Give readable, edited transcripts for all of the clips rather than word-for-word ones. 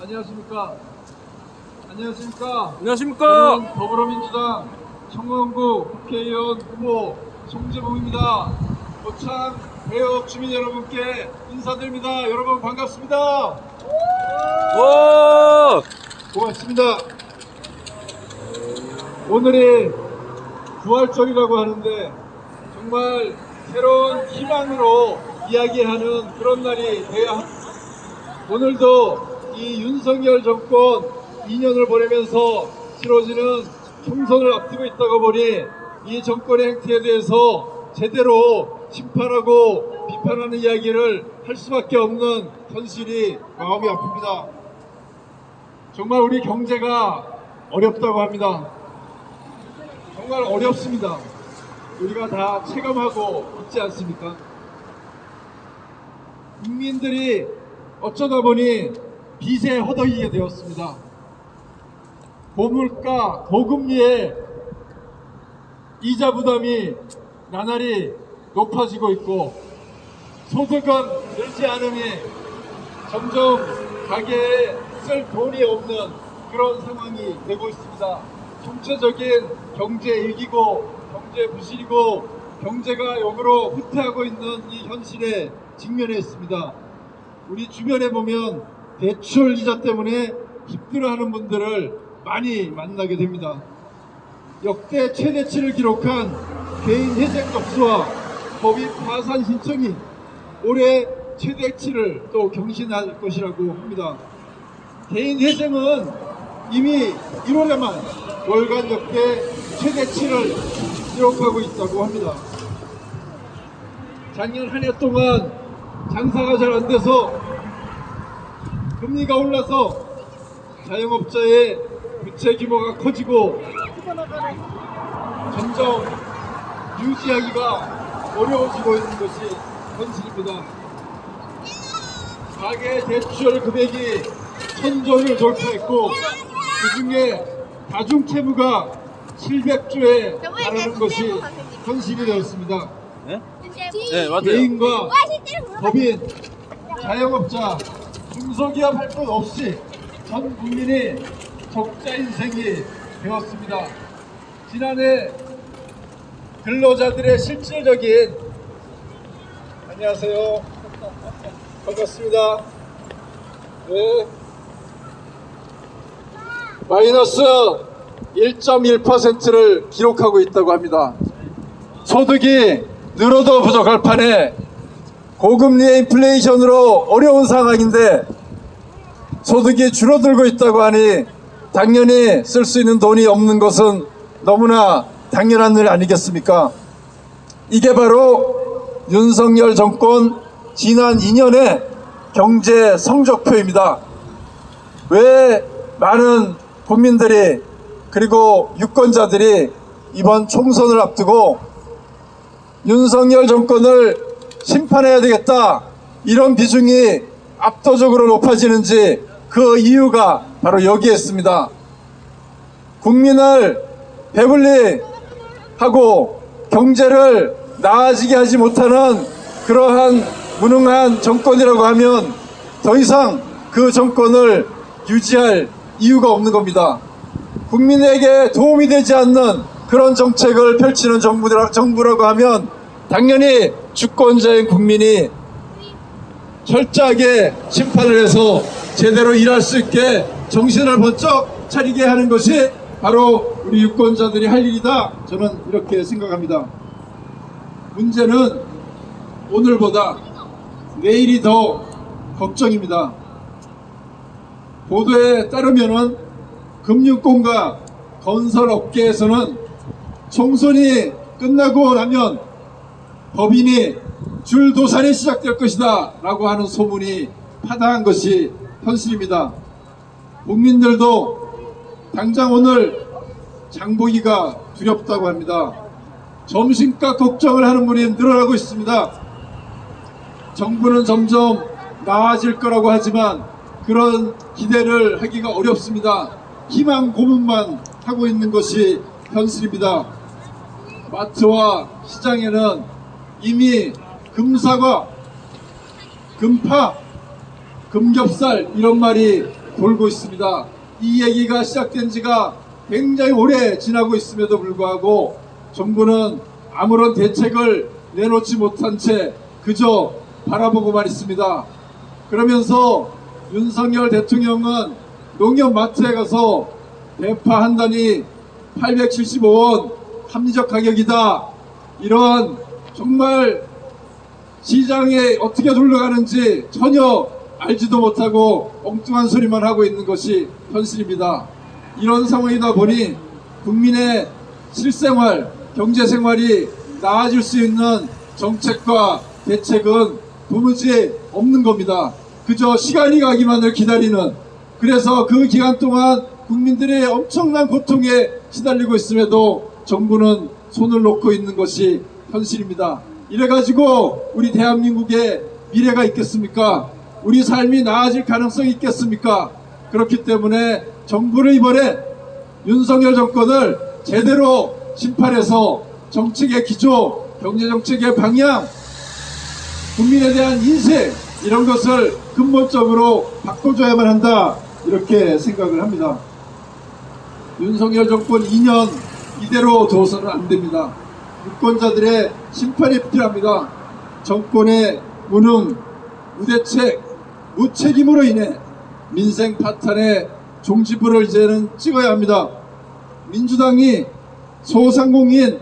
안녕하십니까. 안녕하십니까. 안녕하십니까. 저는 더불어민주당 청원구 국회의원 후보 송재봉입니다. 고창 배역 주민 여러분께 인사드립니다. 여러분 반갑습니다. 와! 고맙습니다. 오늘이 부활절이라고 하는데 정말 새로운 희망으로 이야기하는 그런 날이 되어야 합니다. 오늘도 이 윤석열 정권 2년을 보내면서 치러지는 총선을 앞두고 있다가 보니 이 정권의 행태에 대해서 제대로 심판하고 비판하는 이야기를 할 수밖에 없는 현실이 마음이 아픕니다. 정말 우리 경제가 어렵다고 합니다. 정말 어렵습니다. 우리가 다 체감하고 있지 않습니까? 국민들이 어쩌다 보니 빚에 허덕이게 되었습니다. 고물가, 고금리에 이자 부담이 나날이 높아지고 있고 소득은 늘지 않으니 점점 가게에 쓸 돈이 없는 그런 상황이 되고 있습니다. 총체적인 경제 위기고 경제 부실이고 경제가 역으로 후퇴하고 있는 이 현실에 직면해 있습니다. 우리 주변에 보면 대출 이자 때문에 힘들어하는 분들을 많이 만나게 됩니다. 역대 최대치를 기록한 개인 회생 접수와 법인 파산 신청이 올해 최대치를 또 경신할 것이라고 합니다. 개인 회생은 이미 1월에만 월간 역대 최대치를 기록하고 있다고 합니다. 작년 한 해 동안 장사가 잘 안 돼서 금리가 올라서 자영업자의 부채 규모가 커지고 점점 유지하기가 어려워지고 있는 것이 현실입니다. 가계 대출 금액이 1,000조를 돌파했고 그중에 다중채무가 700조에 달하는 것이 현실이 되었습니다. 네, 맞아요. 개인과 법인, 자영업자, 중소기업 할 것 없이 전 국민이 적자 인생이 되었습니다. 지난해 근로자들의 실질적인 안녕하세요. 반갑습니다. 네. 마이너스 1.1%를 기록하고 있다고 합니다. 소득이 늘어도 부족할 판에 고금리의 인플레이션으로 어려운 상황인데 소득이 줄어들고 있다고 하니 당연히 쓸 수 있는 돈이 없는 것은 너무나 당연한 일 아니겠습니까? 이게 바로 윤석열 정권 지난 2년의 경제 성적표입니다. 왜 많은 국민들이 그리고 유권자들이 이번 총선을 앞두고 윤석열 정권을 심판해야 되겠다 이런 비중이 압도적으로 높아지는지 그 이유가 바로 여기에 있습니다. 국민을 배불리 하고 경제를 나아지게 하지 못하는 그러한 무능한 정권이라고 하면 더 이상 그 정권을 유지할 이유가 없는 겁니다. 국민에게 도움이 되지 않는 그런 정책을 펼치는 정부라고 하면 당연히 주권자인 국민이 철저하게 심판을 해서 제대로 일할 수 있게 정신을 번쩍 차리게 하는 것이 바로 우리 유권자들이 할 일이다. 저는 이렇게 생각합니다. 문제는 오늘보다 내일이 더 걱정입니다. 보도에 따르면은 금융권과 건설업계에서는 총선이 끝나고 나면 법인이 줄도산이 시작될 것이다 라고 하는 소문이 파다한 것이 현실입니다. 국민들도 당장 오늘 장보기가 두렵다고 합니다. 점심값 걱정을 하는 분이 늘어나고 있습니다. 정부는 점점 나아질 거라고 하지만 그런 기대를 하기가 어렵습니다. 희망 고문만 하고 있는 것이 현실입니다. 마트와 시장에는 이미 금사과, 금파, 금겹살 이런 말이 돌고 있습니다. 이 얘기가 시작된 지가 굉장히 오래 지나고 있음에도 불구하고 정부는 아무런 대책을 내놓지 못한 채 그저 바라보고만 있습니다. 그러면서 윤석열 대통령은 농협마트에 가서 대파 한 단위 875원 합리적 가격이다. 이러한 정말 시장에 어떻게 돌아가는지 전혀 알지도 못하고 엉뚱한 소리만 하고 있는 것이 현실입니다. 이런 상황이다 보니 국민의 실생활, 경제생활이 나아질 수 있는 정책과 대책은 도무지 없는 겁니다. 그저 시간이 가기만을 기다리는, 그래서 그 기간 동안 국민들이 엄청난 고통에 시달리고 있음에도 정부는 손을 놓고 있는 것이 현실입니다. 이래가지고 우리 대한민국의 미래가 있겠습니까? 우리 삶이 나아질 가능성이 있겠습니까? 그렇기 때문에 정부를 이번에 윤석열 정권을 제대로 심판해서 정책의 기조, 경제정책의 방향, 국민에 대한 인식 이런 것을 근본적으로 바꿔줘야만 한다, 이렇게 생각을 합니다. 윤석열 정권 2년 이대로 둬서는 안 됩니다. 유권자들의 심판이 필요합니다. 정권의 무능, 무대책, 무책임으로 인해 민생 파탄의 종지부를 이제는 찍어야 합니다. 민주당이 소상공인,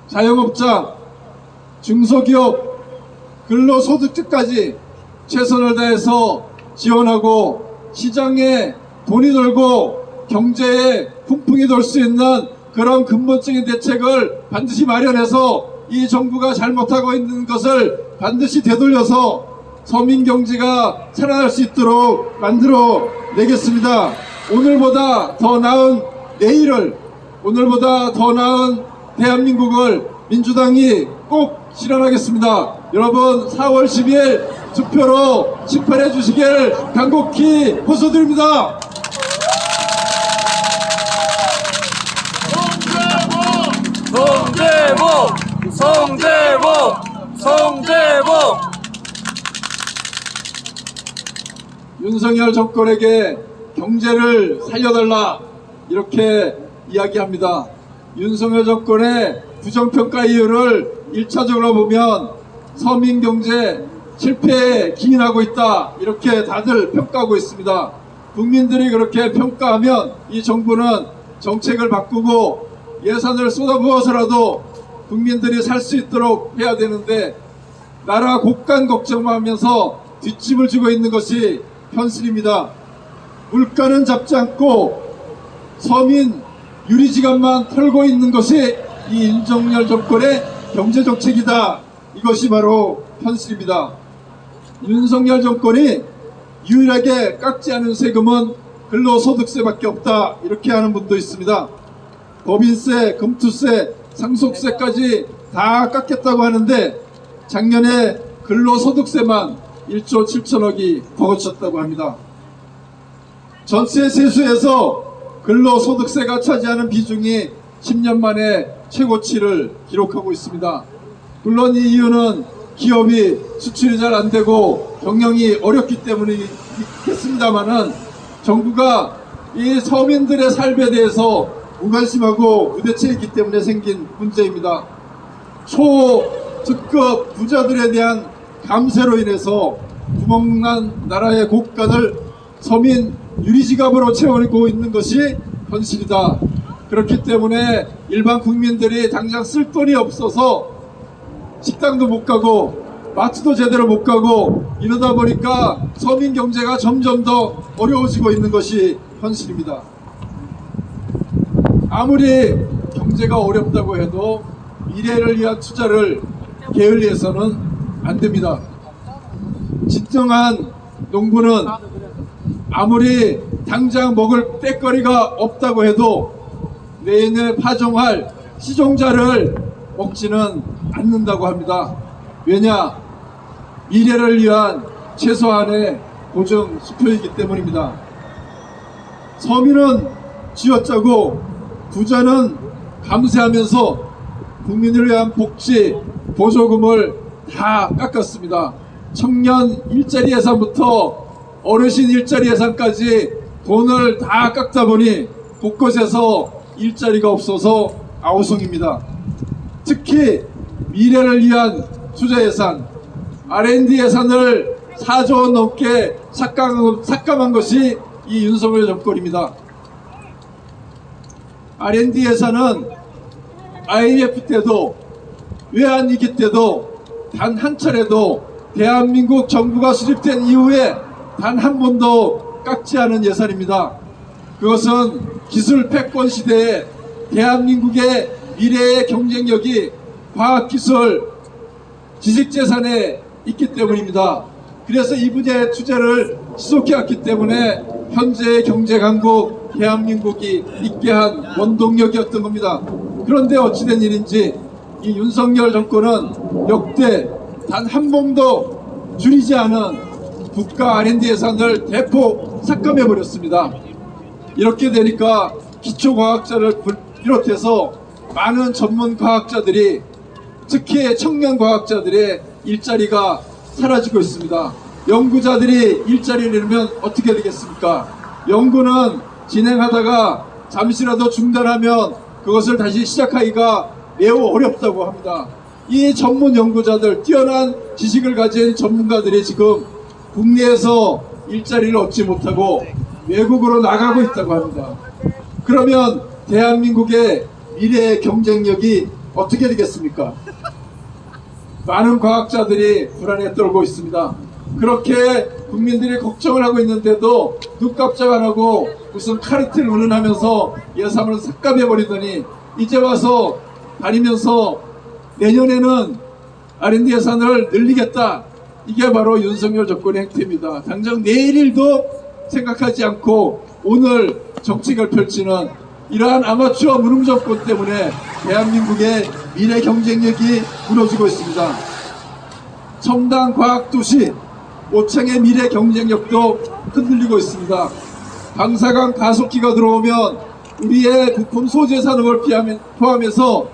자영업자, 중소기업, 근로소득자까지 최선을 다해서 지원하고 시장에 돈이 돌고 경제에 풍풍이 돌 수 있는 그런 근본적인 대책을 반드시 마련해서 이 정부가 잘못하고 있는 것을 반드시 되돌려서 서민 경제가 살아날 수 있도록 만들어 내겠습니다. 오늘보다 더 나은 내일을, 오늘보다 더 나은 대한민국을 민주당이 꼭 실현하겠습니다. 여러분 4월 10일 투표로 심판해 주시길 간곡히 호소드립니다. 송대복! 송대복! 송대복! 윤석열 정권에게 경제를 살려달라, 이렇게 이야기합니다. 윤석열 정권의 부정평가 이유를 1차적으로 보면 서민 경제 실패에 기인하고 있다, 이렇게 다들 평가하고 있습니다. 국민들이 그렇게 평가하면 이 정부는 정책을 바꾸고 예산을 쏟아부어서라도 국민들이 살 수 있도록 해야 되는데 나라 곳간 걱정하면서 뒷짐을 지고 있는 것이 현실입니다. 물가는 잡지 않고 서민 유리지갑만 털고 있는 것이 이 윤석열 정권의 경제정책이다. 이것이 바로 현실입니다. 윤석열 정권이 유일하게 깎지 않은 세금은 근로소득세밖에 없다, 이렇게 하는 분도 있습니다. 법인세, 금투세, 상속세까지 다 깎겠다고 하는데 작년에 근로소득세만 1조 7천억이 거쳤다고 합니다. 전체 세수에서 근로소득세가 차지하는 비중이 10년 만에 최고치를 기록하고 있습니다. 물론 이 이유는 기업이 수출이 잘 안되고 경영이 어렵기 때문이겠습니다만은 정부가 이 서민들의 삶에 대해서 무관심하고 무대책이기 때문에 생긴 문제입니다. 초특급 부자들에 대한 감세로 인해서 구멍난 나라의 곳간을 서민 유리지갑으로 채우고 있는 것이 현실이다. 그렇기 때문에 일반 국민들이 당장 쓸 돈이 없어서 식당도 못 가고 마트도 제대로 못 가고 이러다 보니까 서민 경제가 점점 더 어려워지고 있는 것이 현실입니다. 아무리 경제가 어렵다고 해도 미래를 위한 투자를 게을리해서는 안 됩니다. 진정한 농부는 아무리 당장 먹을 때거리가 없다고 해도 내년에 파종할 시종자를 먹지는 않는다고 합니다. 왜냐? 미래를 위한 최소한의 보증 수표이기 때문입니다. 서민은 쥐어짜고 부자는 감세하면서 국민을 위한 복지, 보조금을 다 깎았습니다. 청년 일자리 예산부터 어르신 일자리 예산까지 돈을 다 깎다 보니 곳곳에서 일자리가 없어서 아우성입니다. 특히 미래를 위한 투자 예산, R&D 예산을 4조 원 넘게 삭감한 것이 이 윤석열 정권입니다. R&D 예산은 IMF 때도 외환위기 때도 단 한 차례도 대한민국 정부가 수립된 이후에 단 한 번도 깎지 않은 예산입니다. 그것은 기술 패권 시대에 대한민국의 미래의 경쟁력이 과학기술, 지식재산에 있기 때문입니다. 그래서 이 분야의 투자를 지속해왔기 때문에 현재의 경제강국 대한민국이 있게 한 원동력이었던 겁니다. 그런데 어찌된 일인지 이 윤석열 정권은 역대 단 한 번도 줄이지 않은 국가 R&D 예산을 대폭 삭감해버렸습니다. 이렇게 되니까 기초과학자를 비롯해서 많은 전문과학자들이, 특히 청년과학자들의 일자리가 사라지고 있습니다. 연구자들이 일자리를 잃으면 어떻게 되겠습니까? 연구는 진행하다가 잠시라도 중단하면 그것을 다시 시작하기가 매우 어렵다고 합니다. 이 전문 연구자들, 뛰어난 지식을 가진 전문가들이 지금 국내에서 일자리를 얻지 못하고 외국으로 나가고 있다고 합니다. 그러면 대한민국의 미래의 경쟁력이 어떻게 되겠습니까? 많은 과학자들이 불안에 떨고 있습니다. 그렇게 국민들이 걱정을 하고 있는데도 눈깜짝 안 하고 무슨 카르텔 운운하면서 예산을 삭감해버리더니 이제 와서 다니면서 내년에는 R&D 예산을 늘리겠다. 이게 바로 윤석열 정권의 행태입니다. 당장 내일 일도 생각하지 않고 오늘 정책을 펼치는 이러한 아마추어 무능 정권 때문에 대한민국의 미래 경쟁력이 무너지고 있습니다. 첨단 과학도시 오창의 미래 경쟁력도 흔들리고 있습니다. 방사강 가속기가 들어오면 우리의 부품 소재 산업을 포함해서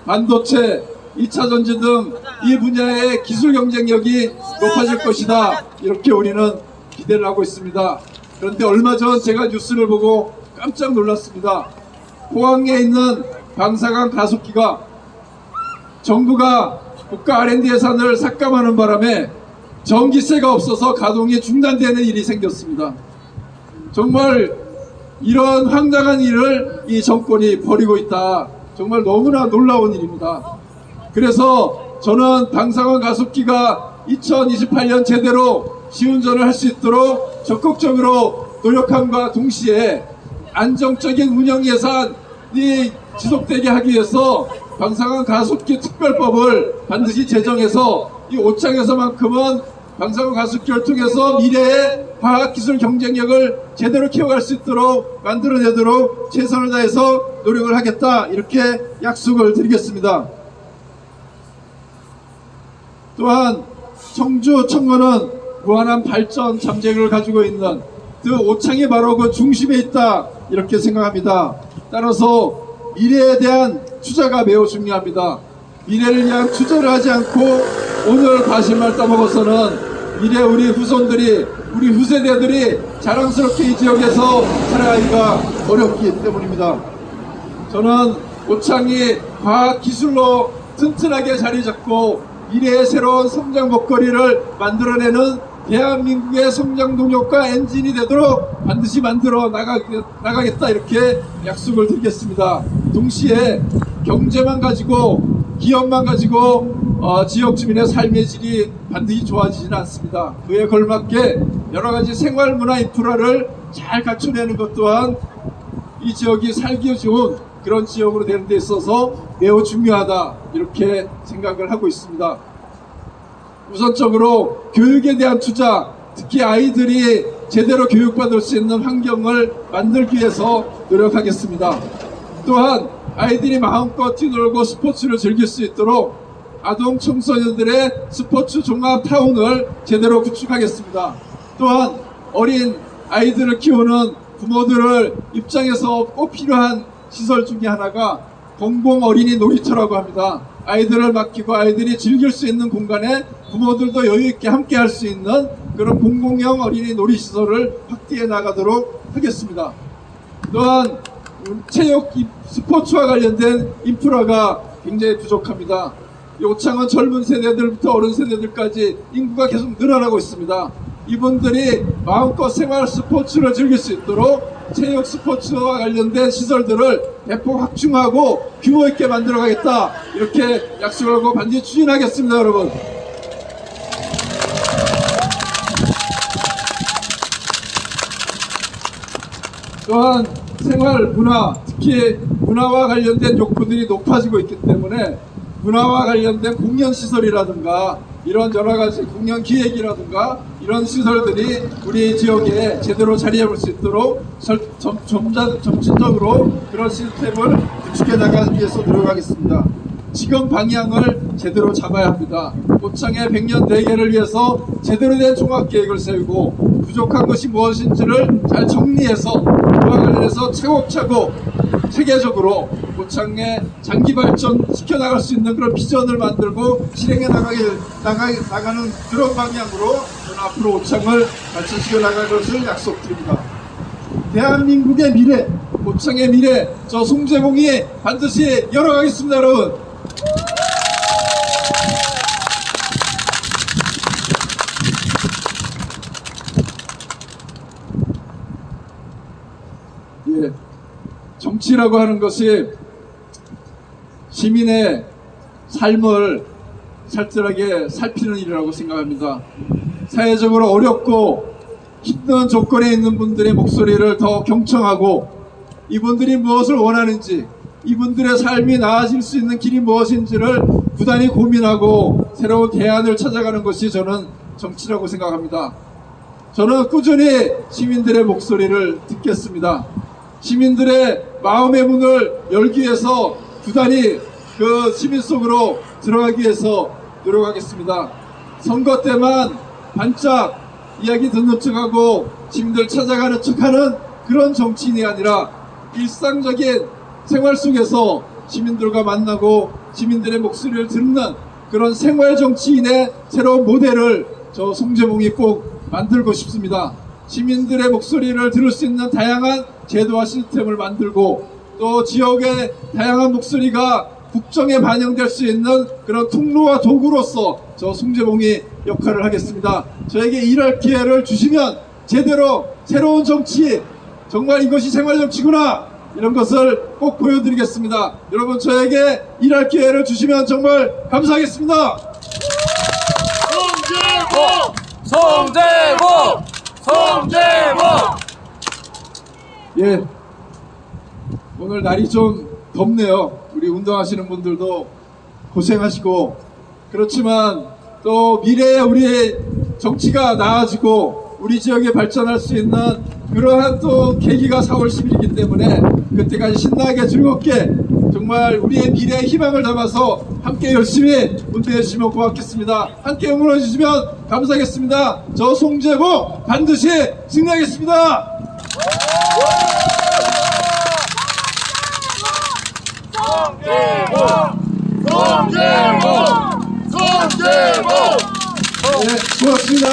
반도체, 2차 전지 등 이 분야의 기술 경쟁력이 높아질 것이다. 이렇게 우리는 기대를 하고 있습니다. 그런데 얼마 전 제가 뉴스를 보고 깜짝 놀랐습니다. 포항에 있는 방사강 가속기가 정부가 국가 R&D 예산을 삭감하는 바람에 전기세가 없어서 가동이 중단되는 일이 생겼습니다. 정말 이런 황당한 일을 이 정권이 벌이고 있다. 정말 너무나 놀라운 일입니다. 그래서 저는 방사강 가속기가 2028년 제대로 시운전을 할 수 있도록 적극적으로 노력함과 동시에 안정적인 운영 예산이 지속되게 하기 위해서 방사강 가속기 특별법을 반드시 제정해서 이 오창에서만큼은 방사강 가속기를 통해서 미래의 과학기술 경쟁력을 제대로 키워갈 수 있도록 만들어내도록 최선을 다해서 노력을 하겠다. 이렇게 약속을 드리겠습니다. 또한 청주, 청원은 무한한 발전 잠재력을 가지고 있는 그 오창이 바로 그 중심에 있다. 이렇게 생각합니다. 따라서 미래에 대한 투자가 매우 중요합니다. 미래를 위한 투자를 하지 않고 오늘 과실만 따먹어서는 미래 우리 후손들이, 우리 후세대들이 자랑스럽게 이 지역에서 살아가기가 어렵기 때문입니다. 저는 오창이 과학기술로 튼튼하게 자리 잡고 미래의 새로운 성장 먹거리를 만들어내는 대한민국의 성장 동력과 엔진이 되도록 반드시 만들어 나가겠다. 이렇게 약속을 드리겠습니다. 동시에 경제만 가지고, 기업만 가지고 지역 주민의 삶의 질이 반드시 좋아지지는 않습니다. 그에 걸맞게 여러 가지 생활 문화 인프라를 잘 갖춰내는 것 또한 이 지역이 살기 좋은 그런 지역으로 되는 데 있어서 매우 중요하다. 이렇게 생각을 하고 있습니다. 우선적으로 교육에 대한 투자, 특히 아이들이 제대로 교육받을 수 있는 환경을 만들기 위해서 노력하겠습니다. 또한 아이들이 마음껏 뛰놀고 스포츠를 즐길 수 있도록 아동 청소년들의 스포츠 종합타운을 제대로 구축하겠습니다. 또한 어린 아이들을 키우는 부모들을 입장에서 꼭 필요한 시설 중에 하나가 공공 어린이 놀이터라고 합니다. 아이들을 맡기고 아이들이 즐길 수 있는 공간에 부모들도 여유 있게 함께 할 수 있는 그런 공공형 어린이 놀이시설을 확대해 나가도록 하겠습니다. 또한 체육 스포츠와 관련된 인프라가 굉장히 부족합니다. 요창은 젊은 세대들부터 어른 세대들까지 인구가 계속 늘어나고 있습니다. 이분들이 마음껏 생활 스포츠를 즐길 수 있도록 체육 스포츠와 관련된 시설들을 대폭 확충하고 규모 있게 만들어 가겠다, 이렇게 약속을 하고 반드시 추진하겠습니다. 여러분, 또한 생활 문화, 특히 문화와 관련된 욕구들이 높아지고 있기 때문에 문화와 관련된 공연시설이라든가 이런 여러가지 공연기획이라든가 이런 시설들이 우리 지역에 제대로 자리 잡을 수 있도록 점진적으로 그런 시스템을 구축해 나가기 위해서 노력하겠습니다. 지금 방향을 제대로 잡아야 합니다. 고창의 100년 대계를 위해서 제대로 된 종합계획을 세우고 부족한 것이 무엇인지를 잘 정리해서 그와 관련해서 차곡차곡 체계적으로 고창에 장기 발전시켜 나갈 수 있는 그런 비전을 만들고 실행해 나가는 그런 방향으로 저는 앞으로 고창을 발전시켜 나갈 것을 약속드립니다. 대한민국의 미래, 고창의 미래, 저 송재봉이 반드시 열어가겠습니다. 여러분, 예, 정치라고 하는 것이 시민의 삶을 살뜰하게 살피는 일이라고 생각합니다. 사회적으로 어렵고 힘든 조건에 있는 분들의 목소리를 더 경청하고 이분들이 무엇을 원하는지, 이분들의 삶이 나아질 수 있는 길이 무엇인지를 부단히 고민하고 새로운 대안을 찾아가는 것이 저는 정치라고 생각합니다. 저는 꾸준히 시민들의 목소리를 듣겠습니다. 시민들의 마음의 문을 열기 위해서 부단히 그 시민 속으로 들어가기 위해서 노력하겠습니다. 선거 때만 반짝 이야기 듣는 척하고 시민들 찾아가는 척하는 그런 정치인이 아니라 일상적인 생활 속에서 시민들과 만나고 시민들의 목소리를 듣는 그런 생활 정치인의 새로운 모델을 저 송재봉이 꼭 만들고 싶습니다. 시민들의 목소리를 들을 수 있는 다양한 제도와 시스템을 만들고 또 지역의 다양한 목소리가 국정에 반영될 수 있는 그런 통로와 도구로서 저 송재봉이 역할을 하겠습니다. 저에게 일할 기회를 주시면 제대로 새로운 정치, 정말 이것이 생활정치구나, 이런 것을 꼭 보여드리겠습니다. 여러분, 저에게 일할 기회를 주시면 정말 감사하겠습니다. 송재봉! 송재봉! 예, 오늘 날이 좀 덥네요. 우리 운동하시는 분들도 고생하시고, 그렇지만 또 미래에 우리의 정치가 나아지고 우리 지역에 발전할 수 있는 그러한 또 계기가 4월 10일이기 때문에 그때까지 신나게 즐겁게 정말 우리의 미래의 희망을 담아서 함께 열심히 운동해 주시면 고맙겠습니다. 함께 응원해 주시면 감사하겠습니다. 저 송재봉 반드시 승리하겠습니다. 송재봉! 송재봉! 송재봉! 네, 고맙습니다.